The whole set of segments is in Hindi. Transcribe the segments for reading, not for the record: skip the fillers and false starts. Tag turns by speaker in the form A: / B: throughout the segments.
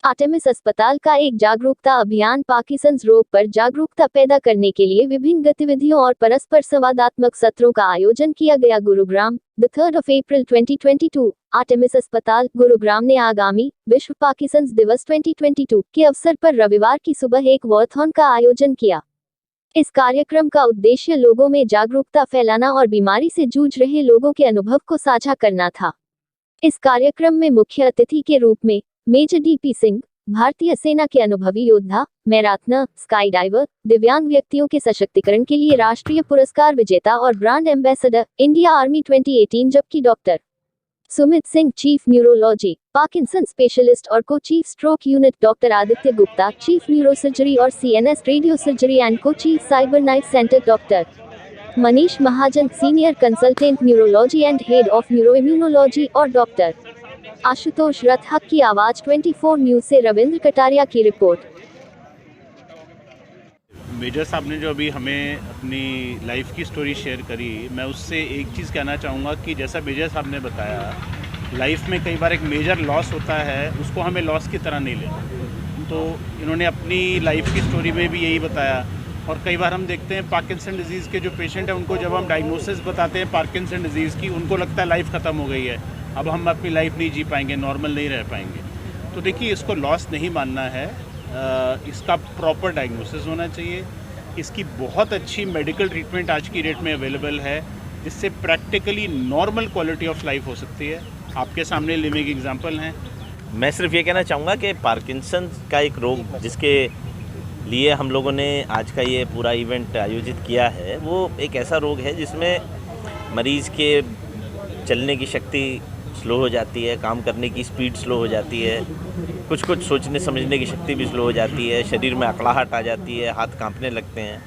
A: आर्टेमिस अस्पताल का एक जागरूकता अभियान पार्किंसंस रोग पर जागरूकता पैदा करने के लिए विभिन्न गतिविधियों और परस्पर संवादात्मक सत्रों का आयोजन किया गया। गुरुग्राम, 3 अप्रैल 2022। आर्टेमिस अस्पताल गुरुग्राम ने आगामी विश्व पार्किंसंस दिवस 2022 के अवसर पर रविवार की सुबह एक वॉकथॉन का आयोजन किया। इस कार्यक्रम का उद्देश्य लोगों में जागरूकता फैलाना और बीमारी से जूझ रहे लोगों के अनुभव को साझा करना था। इस कार्यक्रम में मुख्य अतिथि के रूप में मेजर डीपी सिंह, भारतीय सेना के अनुभवी योद्धा, मैराथनर, स्काई डाइवर, दिव्यांग व्यक्तियों के सशक्तिकरण के लिए राष्ट्रीय पुरस्कार विजेता और ब्रांड एम्बेसडर, इंडिया आर्मी 2018, जबकि doctor Sumit Singh, chief neurology, Parkinson specialist और co chief stroke unit, doctor Aditya Gupta, chief neurosurgery और CNS radiosurgery and co chief cyber knife centre, doctor Manish Mahajan, senior consultant neurology and head of neuroimmunology, और डॉक्टर आशुतोष रथ। हक की आवाज 24 न्यूज से रविंद्र कटारिया की रिपोर्ट।
B: मेजर साहब ने जो अभी हमें अपनी लाइफ की स्टोरी शेयर करी, मैं उससे एक चीज़ कहना चाहूँगा कि जैसा मेजर साहब ने बताया, लाइफ में कई बार एक मेजर लॉस होता है, उसको हमें लॉस की तरह नहीं लेना। तो इन्होंने अपनी लाइफ की स्टोरी में भी यही बताया। और कई बार हम देखते हैं पार्किंसन डिजीज़ के जो पेशेंट हैं, उनको जब हम डायग्नोसिस बताते हैं पार्किंसन डिजीज़ की, उनको लगता है लाइफ ख़त्म हो गई है, अब हम अपनी लाइफ नहीं जी पाएंगे, नॉर्मल नहीं रह पाएंगे। तो देखिए, इसको लॉस नहीं मानना है, इसका प्रॉपर डायग्नोसिस होना चाहिए। इसकी बहुत अच्छी मेडिकल ट्रीटमेंट आज की डेट में अवेलेबल है, जिससे practically normal quality of life हो सकती है। आपके सामने लिविंग एग्जांपल हैं।
C: मैं सिर्फ ये कहना चाहूँगा कि पार्किंसन का एक रोग जिसके लिए हम लोगों ने आज का ये पूरा इवेंट आयोजित किया है, वो एक ऐसा रोग है जिसमें मरीज़ के चलने की शक्ति स्लो हो जाती है, काम करने की स्पीड स्लो हो जाती है, कुछ सोचने समझने की शक्ति भी स्लो हो जाती है, शरीर में अकड़ाहट आ जाती है, हाथ कांपने लगते हैं।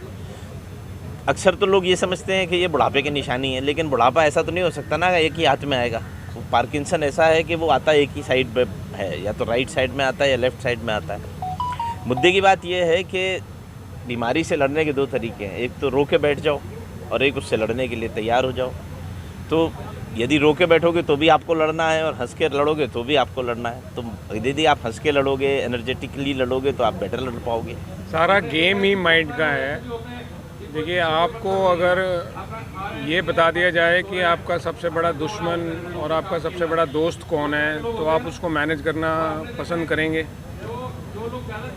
C: अक्सर तो लोग ये समझते हैं कि ये बुढ़ापे की निशानी है, लेकिन बुढ़ापा ऐसा तो नहीं हो सकता ना एक ही हाथ में आएगा। पार्किंसन ऐसा है कि वो आता एक ही साइड पे है, या तो राइट साइड में आता है या लेफ़्ट साइड में आता है। मुद्दे की बात यह है कि बीमारी से लड़ने के दो तरीके हैं, एक तो रो के बैठ जाओ और एक उससे लड़ने के लिए तैयार हो जाओ। तो यदि रो के बैठोगे तो भी आपको लड़ना है और हंस के लड़ोगे तो भी आपको लड़ना है। तो यदि आप हंस के लड़ोगे, एनर्जेटिकली लड़ोगे, तो आप बेटर लड़ पाओगे।
D: सारा गेम ही माइंड का है। देखिए, आपको अगर ये बता दिया जाए कि आपका सबसे बड़ा दुश्मन और आपका सबसे बड़ा दोस्त कौन है, तो आप उसको मैनेज करना पसंद करेंगे।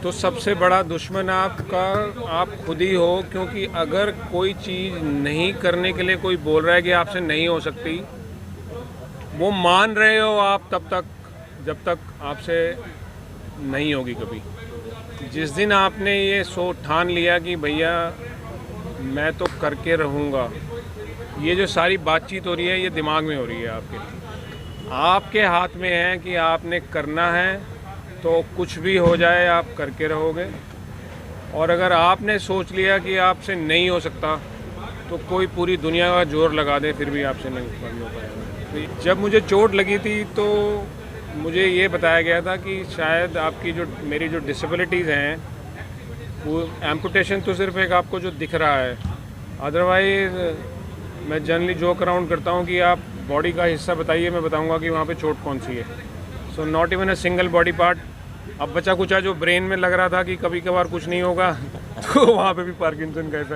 D: तो सबसे बड़ा दुश्मन आपका आप खुद ही हो, क्योंकि अगर कोई चीज़ नहीं करने के लिए कोई बोल रहा है कि आपसे नहीं हो सकती, वो मान रहे हो आप तब तक जब तक आपसे नहीं होगी कभी। जिस दिन आपने ये ठान लिया कि भैया मैं तो करके रहूँगा, ये जो सारी बातचीत हो रही है ये दिमाग में हो रही है आपके हाथ में है कि आपने करना है, तो कुछ भी हो जाए आप करके रहोगे। और अगर आपने सोच लिया कि आपसे नहीं हो सकता, तो कोई पूरी दुनिया का जोर लगा दे फिर भी आपसे नहीं हो पाएगा। जब मुझे चोट लगी थी तो मुझे ये बताया गया था कि शायद आपकी मेरी जो डिसेबिलिटीज़ हैं, वो एम्पुटेशन तो सिर्फ एक आपको जो दिख रहा है, अदरवाइज़ मैं जनरली जोक अराउंड करता हूँ कि आप बॉडी का हिस्सा बताइए, मैं बताऊँगा कि वहाँ पे चोट कौन सी है। So not even a single body part. अब बचा कुचा जो ब्रेन में लग रहा था कि कभी कभार कुछ नहीं होगा, तो वहाँ पे भी पार्किंसन का इफेक्ट